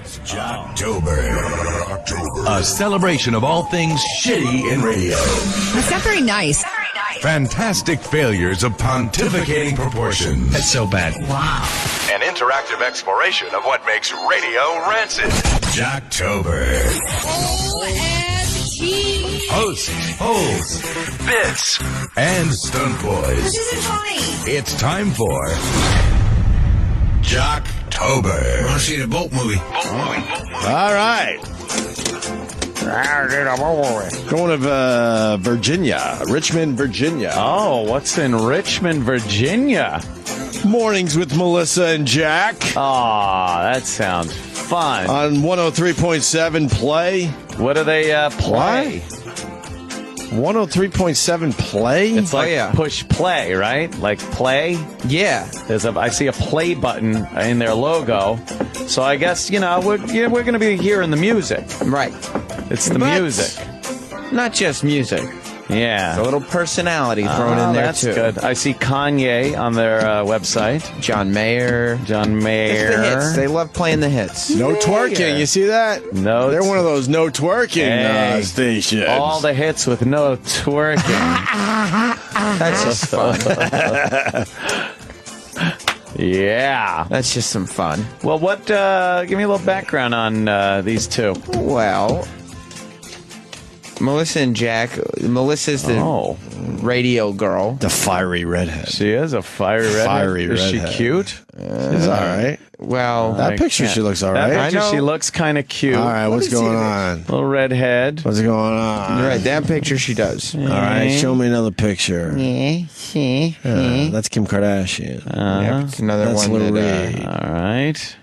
It's Jocktober. A celebration of all things shitty in radio. That's not very nice. Fantastic failures of pontificating proportions. That's so bad. Wow. An interactive exploration of what makes radio rancid. Jocktober. OMG. Hosts, holes, bits, and stunt boys. This isn't funny. It's time for Jocktober. Want to see the boat movie? All right. Going to Virginia, Richmond, Virginia. Oh, what's in Richmond, Virginia? Mornings with Melissa and Jack Oh, that sounds fun. on 103.7 Play. What do they play? 103.7 Play? It's like yeah. push play, right? Like play. Yeah. I see a play button in their logo. So I guess, we're going to be hearing the music. Right. It's the But music. Not just music. Yeah. A little personality thrown in there, that's too. good. I see Kanye on their website. John Mayer. John Mayer. It's the hits. They love playing the hits. No twerking. You see that? No. They're one of those no twerking Hey. stations. All the hits with no twerking. That's just fun. Yeah. That's just some fun. Well, give me a little background on these two. Well, Melissa and Jack. Melissa's the radio girl. The fiery redhead. She is a fiery redhead. Fiery Is redhead. she cute? She's all right. Well, That picture, can't- she looks all That right. picture, I know. she looks kind of cute. All right, what's me see going the on? Little redhead. What's going on? you're right. That picture she does. All right, show me another picture. That's Kim Kardashian. Yep, it's another That's one Lou that. Reed. All right.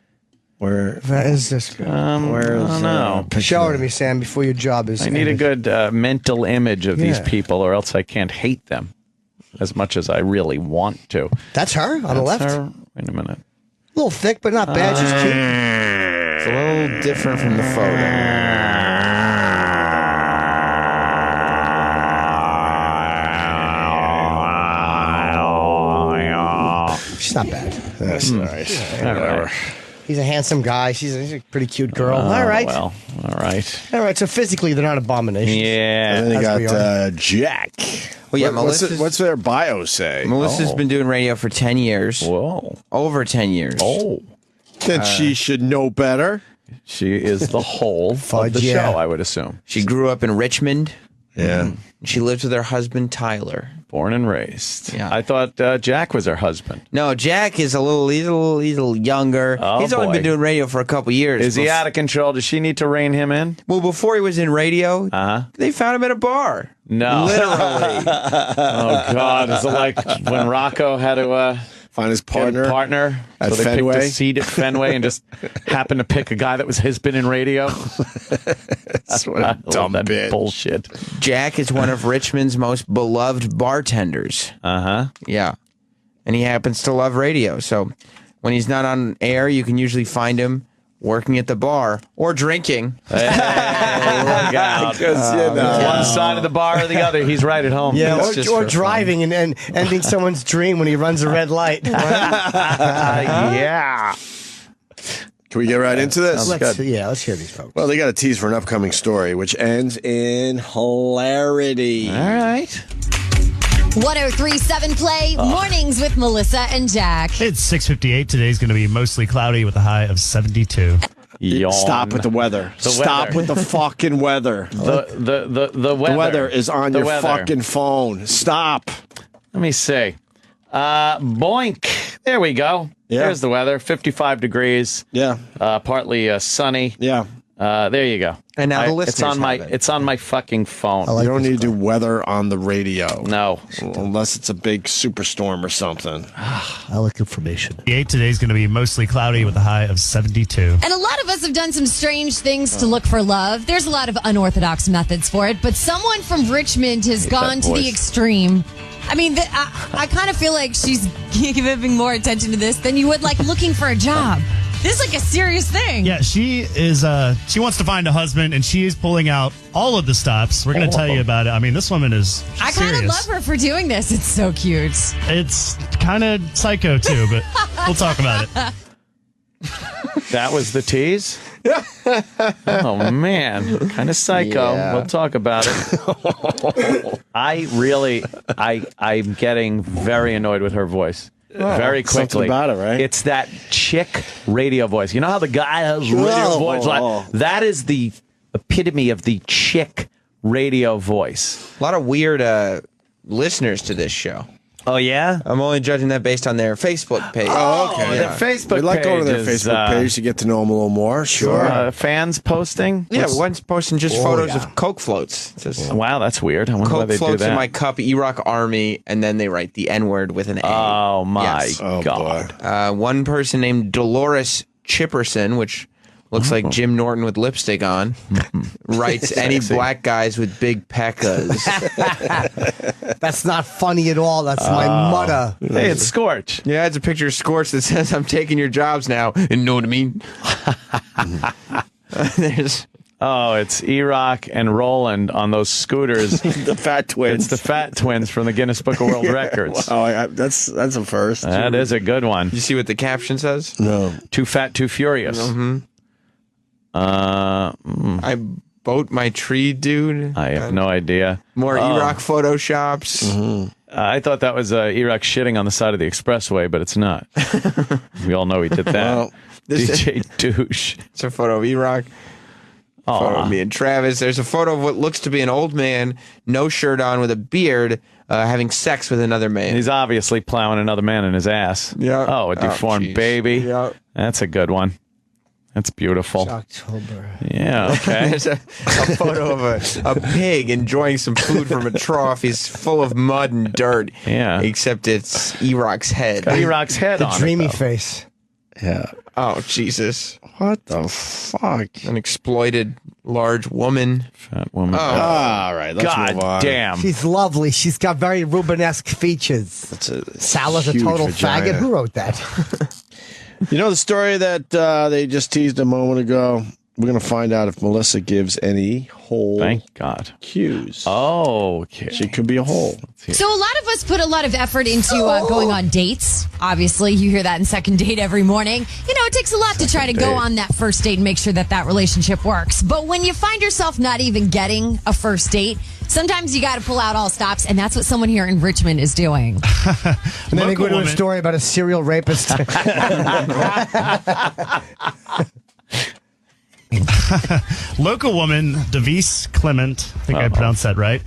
Where That is this good. where's I don't know. picture? Show it to me, Sam, before your job is I need a ended. good mental image of these Yeah. people, or else I can't hate them as much as I really want to. That's her on the left. That's her. Wait a minute. A little thick, but not bad. She's cute. It's a little different from the photo. She's not bad. That's nice. Whatever. He's a handsome guy. She's a pretty cute girl. All right. Well, all right. All right. So physically, they're not abominations. Yeah. And then you As we got Jack. Well, yeah, What's their bio say? Melissa's been doing radio for 10 years. Whoa. Over 10 years. Oh. Then she should know better. She is the whole of the yeah. show, I would assume. She grew up in Richmond. Yeah. She lived with her husband, Tyler. Born and raised. Yeah. I thought Jack was her husband. No, Jack is he's a little younger. Oh, He's only boy. been doing radio for a couple years. Is he out of control? Does she need to rein him in? Well, before he was in radio, they found him at a bar. No. Literally. Oh, God. Is it like when Rocco had to Find his get a partner? At So they Fenway? picked a seat at Fenway and just happened to pick a guy that has been in radio? That's what a dumb that bitch. bullshit. Jack is one of Richmond's most beloved bartenders. Uh-huh. Yeah. And he happens to love radio. So when he's not on air, you can usually find him working at the bar or drinking. Hey, look out. One side of the bar or the other, he's right at home. Yeah, That's just or for driving and ending someone's dream when he runs a red light. Yeah. Can we get right into this? let's hear these folks. Well, they got a tease for an upcoming story, which ends in hilarity. All right. 1037 Play, Mornings with Melissa and Jack. It's 6:58. Today's going to be mostly cloudy with a high of 72. Yawn. Stop with the weather. Stop with the fucking weather. The weather. The weather is on The your weather. fucking phone. Stop. Let me see. Boink. There we go. Yeah. There's the weather. 55 degrees. Yeah. Partly sunny. Yeah. There you go. And now the it's listeners on my have it. it's on my fucking phone. You don't need to do weather on the radio. No. Unless it's a big superstorm or something. I like information. Today's going to be mostly cloudy with a high of 72. And a lot of us have done some strange things to look for love. There's a lot of unorthodox methods for it, but someone from Richmond has gone to the voice. extreme. I mean, I kind of feel like she's giving more attention to this than you would like looking for a job. This is like a serious thing. Yeah, she is. She wants to find a husband, and she is pulling out all of the stops. We're going to tell you about it. I mean, this woman is I kind of serious. love her for doing this. It's so cute. It's kind of psycho, too, but we'll talk about it. That was the tease? Oh, man. Kind of psycho. Yeah. We'll talk about it. I'm getting very annoyed with her voice. Very quickly. Something about it, right? It's that chick radio voice. You know how the guy has radio voice? That is the epitome of the chick radio voice. A lot of weird listeners to this show. Oh, yeah? I'm only judging that based on their Facebook page. Oh, okay. The Facebook We'd like to go to their page is, Facebook page to get to know them a little more. Sure. Fans posting? Yeah, one's posting just photos of Coke floats. It says, Wow, that's weird. I wonder why Coke they do floats that. in my cup, Iraq Army, and then they write the N-word with an A. Oh, my Yes. God. One person named Dolores Chipperson, which looks like Jim Norton with lipstick on, writes any black guys with big peckas. That's not funny at all. That's my mother. Hey, it's Scorch. Yeah, it's a picture of Scorch that says, I'm taking your jobs now. You know what I mean? There's... Oh, it's E-Rock and Roland on those scooters. The Fat Twins. It's the Fat Twins from the Guinness Book of World Records. Oh, that's a first. That is a good one. You see what the caption says? No. Too fat, too furious. I boat my tree, dude. I have no idea. More E-Rock photoshops. I thought that was E-Rock shitting on the side of the expressway, but it's not. We all know he did that. Well, DJ douche. It's a photo of E-Rock. Photo of me and Travis. There's a photo of what looks to be an old man, no shirt on, with a beard, having sex with another man. He's obviously plowing another man in his ass. Yeah. Oh, a deformed geez. baby. Yeah. That's a good one. That's beautiful. Jocktober. Yeah, okay. There's a photo of a pig enjoying some food from a trough. He's full of mud and dirt. Yeah. Except it's E-Rock's head. Got E-Rock's head The on dreamy it, though. face. Yeah. Oh, Jesus. What the fuck? An exploited large woman. Fat woman. All right, let's move on. God damn. She's lovely. She's got very Rubenesque features. That's a Sal's a huge total vagina. faggot. Who wrote that? You know the story that they just teased a moment ago? We're going to find out if Melissa gives any whole Thank God. cues. Oh, okay. She could be a hole. So a lot of us put a lot of effort into going on dates. Obviously, you hear that in Second Date every morning. You know, it takes a lot to try to go on that first date and make sure that that relationship works. But when you find yourself not even getting a first date, sometimes you got to pull out all stops, and that's what someone here in Richmond is doing. And then they go Local to a woman. story about a serial rapist. Local woman, Devis Clement, I think I pronounced that right.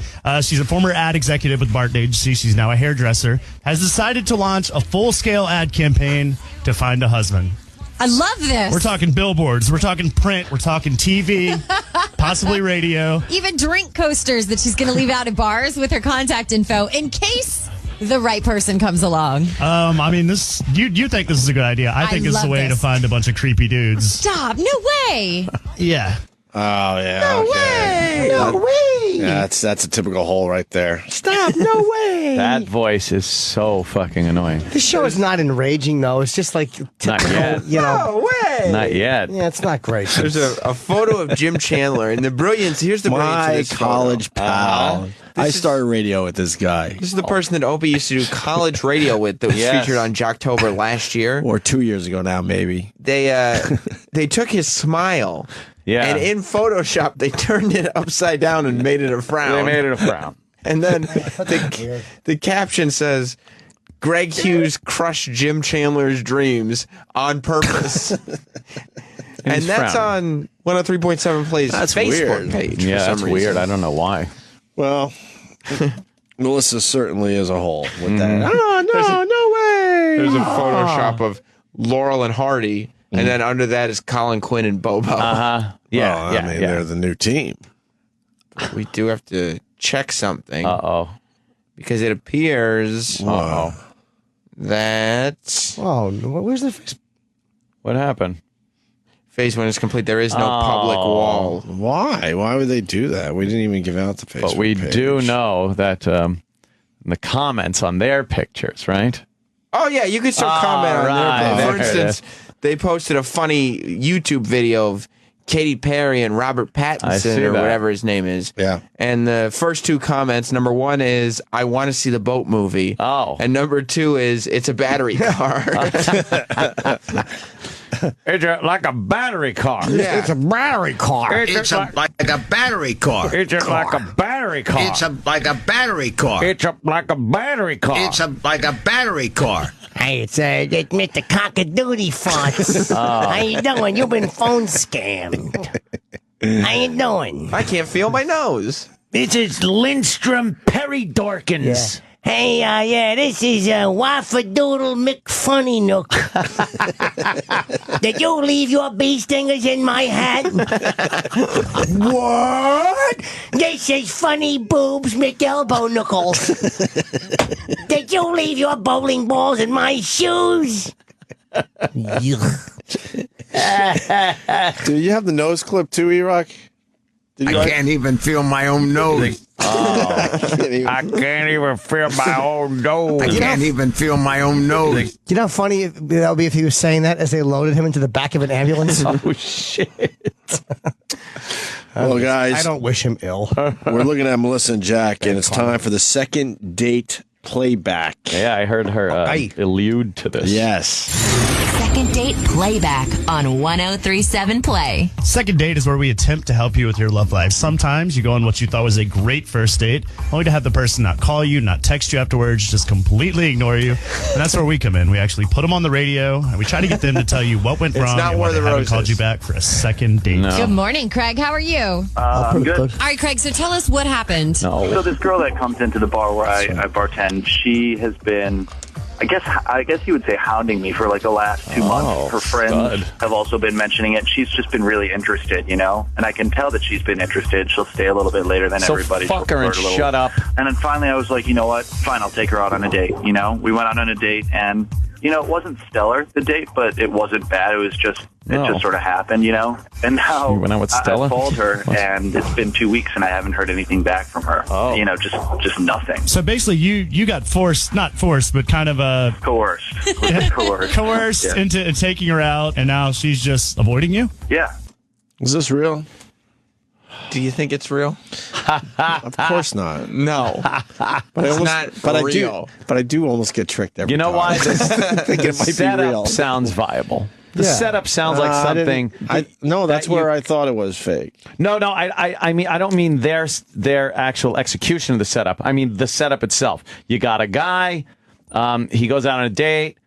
She's a former ad executive with Barton Agency. She's now a hairdresser. Has decided to launch a full-scale ad campaign to find a husband. I love this. We're talking billboards. We're talking print. We're talking TV, possibly radio. Even drink coasters that she's going to leave out at bars with her contact info in case the right person comes along. I mean, this. You think this is a good idea? I think it's love the way to this. find a bunch of creepy dudes. Stop. No way. Yeah. Oh, yeah. Okay. No way. Yeah, that's a typical hole right there. Stop. No way. That voice is so fucking annoying. This show is not enraging, though. It's just like typical, yet. you know. No way. Not yet. Yeah, it's not great. There's a photo of Jim Chandler, and the brilliance. Here's the brilliance of My this photo. college pal. I is- started radio with this guy. This is the person that Opie used to do college radio with that was Yes. featured on Jocktober last year. Or 2 years ago now, maybe. They took his smile, Yeah. and in Photoshop they turned it upside down and made it a frown. They made it a frown. And then the caption says, "Greg Hughes crushed Jim Chandler's dreams on purpose." And he's that's frowning. on 103.7 Play's That's Facebook weird. page. Yeah, for some that's reason. weird. I don't know why. Well, Melissa certainly is a hole with that. Oh, no way. There's a Photoshop of Laurel and Hardy, and then under that is Colin Quinn and Bobo. Yeah, Well, yeah, I mean, yeah. they're the new team. We do have to check something Uh-oh. because it appears Uh-oh. that Oh, where's the face? What happened? phase one is complete. There is no public wall. Why? Why would they do that? We didn't even give out the Facebook But we page. do know that the comments on their pictures, right? Oh yeah, you can still comment on right. there. For There it instance, they posted a funny YouTube video of Katy Perry and Robert Pattinson or whatever his name is. Yeah. And the first two comments, number one is, I want to see the boat movie. Oh. And number two is, it's a battery car. It's like a battery car. Yeah. It's a battery car. It's like a battery car. It's like a battery car. It's like a battery car. It's like a battery car. It's like a battery car. Hey, it's Mr. Cockadoodie Farts. How you doing? You've been phone scammed. How you doing? I can't feel my nose. This is Lindstrom Perry Dorkins. Yeah. Hey, this is Waffadoodle McFunny Nook. Did you leave your bee stingers in my hat? What? This is Funny Boobs McElbow Knuckles. Did you leave your bowling balls in my shoes? Do you have the nose clip too, E-Rock? I can't even feel my own nose. I can't even feel my own nose. I can't even feel my own nose. You know how funny that would be if he was saying that as they loaded him into the back of an ambulance? Oh, shit. Well, guys, I don't wish him ill. we're looking at Melissa and Jack, and it's time for the second date playback. Yeah, I heard her allude to this. Yes. Second date playback on 1037 Play. Second date is where we attempt to help you with your love life. Sometimes you go on what you thought was a great first date, only to have the person not call you, not text you afterwards, just completely ignore you. And that's where we come in. We actually put them on the radio, and we try to get them to tell you what went wrong not and one why of they the haven't roses. called you back for a second date. No. Good morning, Craig. How are you? I'm good. All right, Craig, so tell us what happened. So this girl that comes into the bar where I bartend, she has been, I guess you would say, hounding me for like the last 2 months. Her friends have also been mentioning it. She's just been really interested, you know? And I can tell that she's been interested. She'll stay a little bit later than So everybody. fuck her and shut up. And then finally I was like, you know what? Fine, I'll take her out on a date, you know? We went out on a date and, you know, it wasn't stellar, the date, but it wasn't bad. It was just, it just sort of happened, you know? And now You went out with Stella? I called her and it's been 2 weeks and I haven't heard anything back from her. Oh. You know, just nothing. So basically, you got not forced, but kind of Coerced. coerced Yeah. into taking her out, and now she's just avoiding you? Yeah. Is this real? Do you think it's real? Of course not. No. But It's not real. I do almost get tricked every You know time. why? I think it might be real. Setup sounds viable. The setup sounds like something. No, that's that where I thought it was fake. No, I mean, I don't mean their actual execution of the setup. I mean the setup itself. You got a guy, he goes out on a date,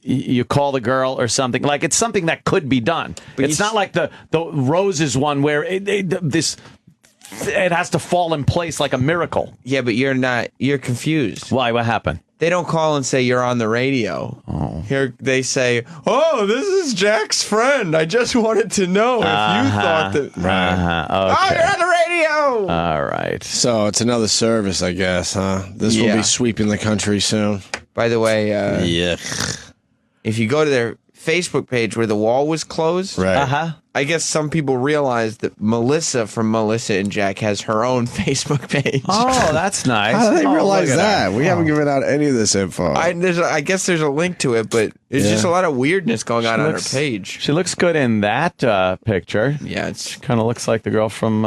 you call the girl or something. Like, it's something that could be done. It's not like the Roses one where it has to fall in place like a miracle. Yeah, but you're confused. Why? What happened? They don't call and say you're on the radio. Oh. Here they say, "Oh, this is Jack's friend. I just wanted to know if you thought that." Oh, you're on the radio. All right. So it's another service, I guess, huh? This will be sweeping the country soon. By the way, Yeah. if you go to their Facebook page where the wall was closed, Right. I guess some people realized that Melissa from Melissa and Jack has her own Facebook page. Oh, that's nice. How did they Oh, realize look at that? We haven't given out any of this info. I guess there's a link to it, but there's just a lot of weirdness going on her page. She looks good in that picture. Yeah, it's Kind of looks like the girl from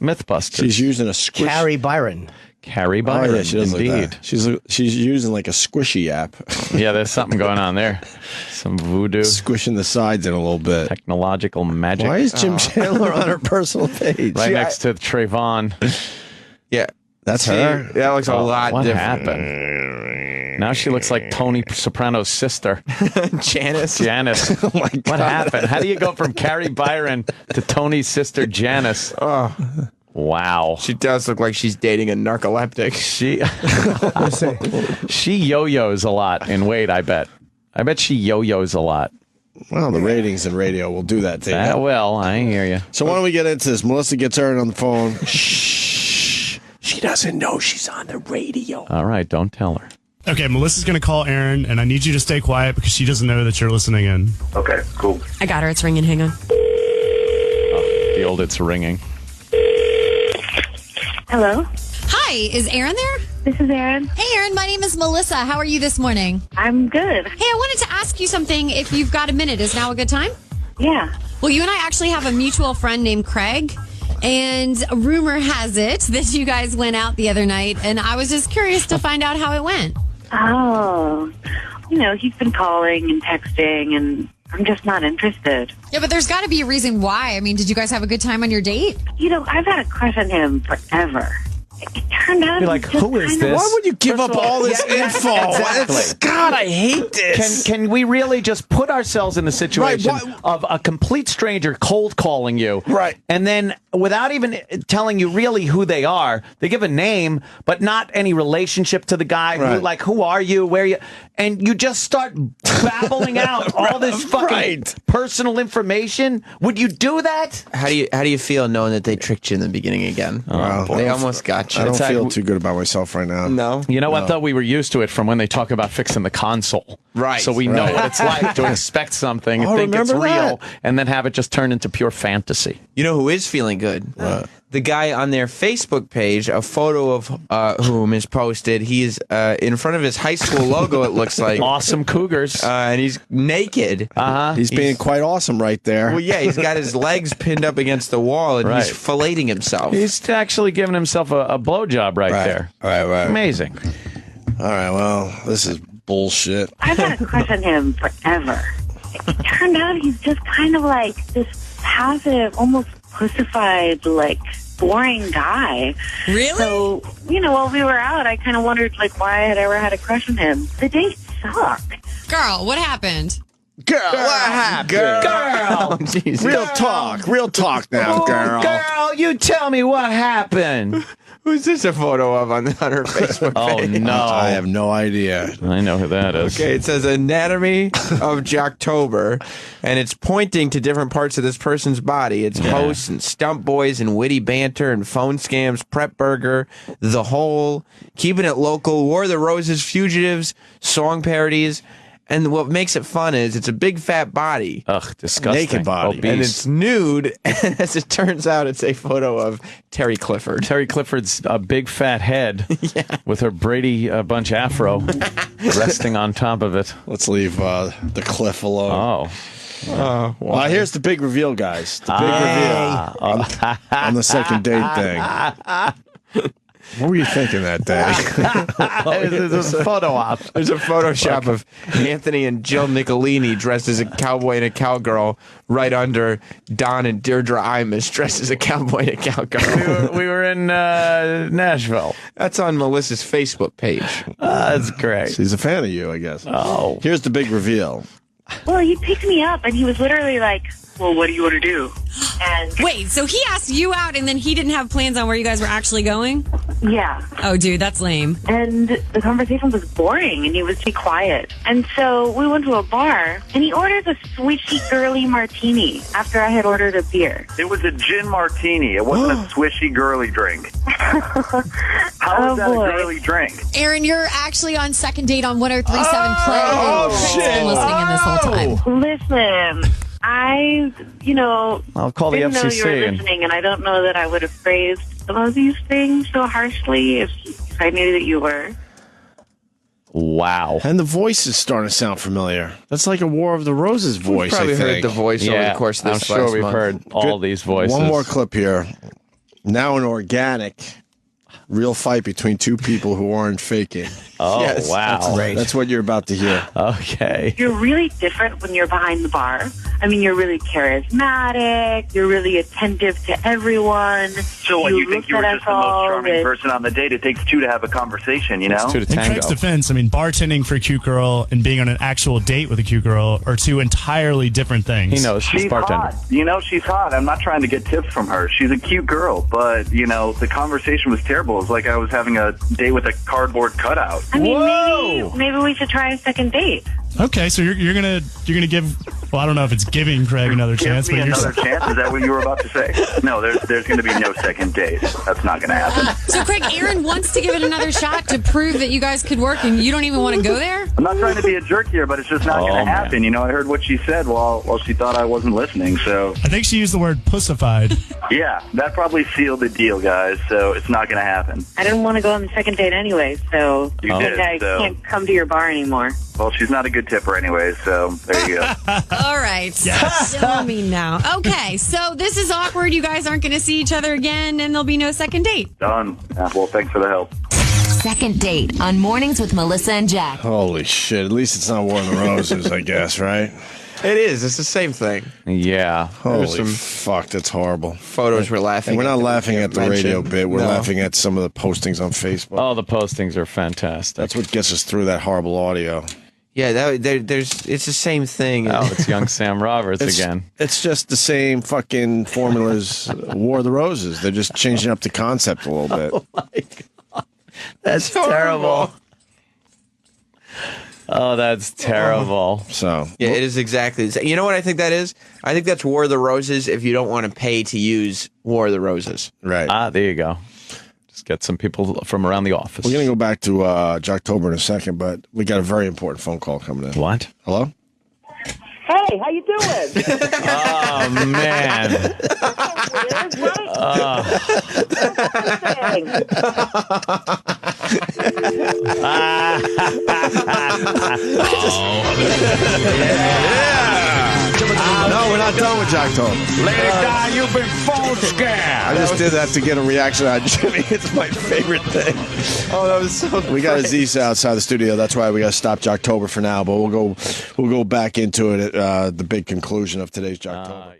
Mythbusters. She's using a squish. Carrie Byron. Carrie Oh, Byron, yeah, she does indeed. like that. She's using like a squishy app. Yeah, there's something going on there. Some voodoo, Squishing the sides in a little bit. technological magic. Why is Jim Chandler on her personal page? Right next to Trayvon. yeah. That's See, her? That looks a lot What different. happened? Now she looks like Tony Soprano's sister, Janice. Janice. Oh my God. What happened? How do you go from Carrie Byron to Tony's sister Janice? Oh, Wow. she does look like she's dating a narcoleptic. She yo-yos a lot in weight, I bet. I bet she yo-yos a lot. Well, the ratings in radio will do that to you. Well, I hear you. So why don't we get into this? Melissa gets her on the phone. Shh. She doesn't know she's on the radio. All right, don't tell her. Okay, Melissa's going to call Aaron, and I need you to stay quiet because she doesn't know that you're listening in. Okay, cool. I got her. It's ringing. Hang on. The old it's ringing. Hello, Hi, is Aaron there? this is Erin. Hey, Aaron, my name is Melissa. How are you this morning? I'm good. Hey, I wanted to ask you something if you've got a minute. Is now a good time? Yeah. Well, you and I actually have a mutual friend named Craig. And rumor has it that you guys went out the other night. And I was just curious to find out how it went. Oh, he's been calling and texting, and I'm just not interested. Yeah, but there's got to be a reason why. I mean, did you guys have a good time on your date? I've had a crush on him forever. It turned out You're like, who is this? Why would you give First up of all this info? Exactly. God, I hate this. Can we really just put ourselves in the situation Right, of a complete stranger cold calling you? Right. And then without even telling you really who they are, they give a name, but not any relationship to the guy. Right. Who are you? Where are you? And you just start babbling out all this fucking personal information. Would you do that? How do you feel knowing that they tricked you in the beginning again? They almost got you. I don't feel too good about myself right now. No. You know what, though? We were used to it from when they talk about fixing the console. Right. So we know what it's like to expect something, think it's real, and then have it just turn into pure fantasy. You know who is feeling good? The guy on their Facebook page, a photo of whom is posted. He's in front of his high school logo, it looks like. Awesome Cougars. And he's naked. He's being quite awesome right there. Well, yeah, he's got his legs pinned up against the wall, and he's filleting himself. He's actually giving himself a blowjob right there. Right. Amazing. All right, well, this is bullshit. I've had a crush on him forever. It turned out he's just kind of like this passive, almost pussified, boring guy. Really? So, while we were out, I kind of wondered, why I had ever had a crush on him. The date sucked. Girl, what happened? Girl, what happened? Girl. Oh, jeez. Real talk now, girl. Girl, you tell me what happened. Who's this a photo of on her Facebook page? Oh, no. I have no idea. I know who that is. Okay, it says Anatomy of Jocktober, and it's pointing to different parts of this person's body. It's posts and stump boys and witty banter and phone scams, prep burger, the whole, keeping it local, War of the Roses, fugitives, song parodies. And what makes it fun is it's a big fat body. Ugh, disgusting. Naked body. Obese. And it's nude. And as it turns out, it's a photo of Terry Clifford. Terry Clifford's a big fat head with her Brady Bunch afro resting on top of it. Let's leave the cliff alone. Oh. Well, here's the big reveal, guys. The big reveal on the second date thing. What were you thinking that day? There's a photo op. There's a Photoshop of Anthony and Jill Nicolini dressed as a cowboy and a cowgirl right under Don and Deirdre Imus dressed as a cowboy and a cowgirl. We were in Nashville. That's on Melissa's Facebook page. That's great. She's a fan of you, I guess. Oh. Here's the big reveal. Well, he picked me up, and he was literally like, well, what do you want to do? And Wait, so he asked you out and then he didn't have plans on where you guys were actually going? yeah. Oh, dude, that's lame. And the conversation was boring, and he was too quiet. And so we went to a bar, and he orders a swishy girly martini after I had ordered a beer. It was a gin martini. It wasn't a swishy girly drink. How is that boy. a girly drink? Aaron, you're actually on second date on 103.7 Play. Oh, Craig's shit. been listening in this whole time. Listen, I, I'll call the didn't know you FCC were and listening, and I don't know that I would have phrased some of these things so harshly if I knew that you were. wow. And the voice is starting to sound familiar. That's like a War of the Roses voice, Probably I heard think. the voice over the course of I'm this sure last we've month. heard all these voices. One more clip here. Now an organic, real fight between two people who aren't faking. Oh, Yes, wow. That's what you're about to hear. Okay. You're really different when you're behind the bar. I mean, you're really charismatic. You're really attentive to everyone. So what, you think you were just the most charming person on the date? It takes two to have a conversation, you know? It's two to In tango. Craig's defense, I mean, bartending for a cute girl and being on an actual date with a cute girl are two entirely different things. He knows she's She's bartender. hot. She's hot. I'm not trying to get tips from her. She's a cute girl, but, the conversation was terrible. It was like I was having a date with a cardboard cutout. I mean, Whoa! maybe we should try a second date. Okay, so you're gonna give. Well, I don't know if it's giving Craig another chance, Give me but you're another chance? Is that what you were about to say? No, there's going to be no second date. That's not going to happen. So, Craig, Aaron wants to give it another shot to prove that you guys could work, and you don't even want to go there? I'm not trying to be a jerk here, but it's just not going to happen. I heard what she said while she thought I wasn't listening, so... I think she used the word pussified. Yeah, that probably sealed the deal, guys, so it's not going to happen. I didn't want to go on the second date anyway, so You I did, think I so- can't come to your bar anymore. Well, she's not a good tipper anyway, so there you go. All right. Yes. Tell me now. Okay, so this is awkward. You guys aren't going to see each other again, and there'll be no second date. Done. Yeah, well, thanks for the help. Second date on Mornings with Melissa and Jack. Holy shit. At least it's not War of the Roses, I guess, right? It is. It's the same thing. Yeah. Holy some fuck, that's horrible. Photos we're laughing And we're at not that we laughing can't at the radio mention. bit. We're No. laughing at some of the postings on Facebook. Oh, the postings are fantastic. That's what gets us through that horrible audio. Yeah, it's the same thing. Oh, it's young Sam Roberts again. It's just the same fucking formulas, War of the Roses. They're just changing up the concept a little bit. Oh my God. That's terrible. Oh, that's terrible. So Yeah, it is exactly. You know what I think that is? I think that's War of the Roses if you don't want to pay to use War of the Roses. Right. Ah, there you go. Just get some people from around the office. We're going to go back to Jocktober in a second, but we got a very important phone call coming in. What? Hello? Hey, how you doing? Oh, man. No, we're not done with Jocktober. Lady Di, you've been phone scammed. I just did that to get a reaction out of Jimmy. It's my favorite thing. Oh, that was so We got Aziz outside the studio. That's why we got to stop Jocktober for now. But we'll go back into it at the big conclusion of today's Jocktober.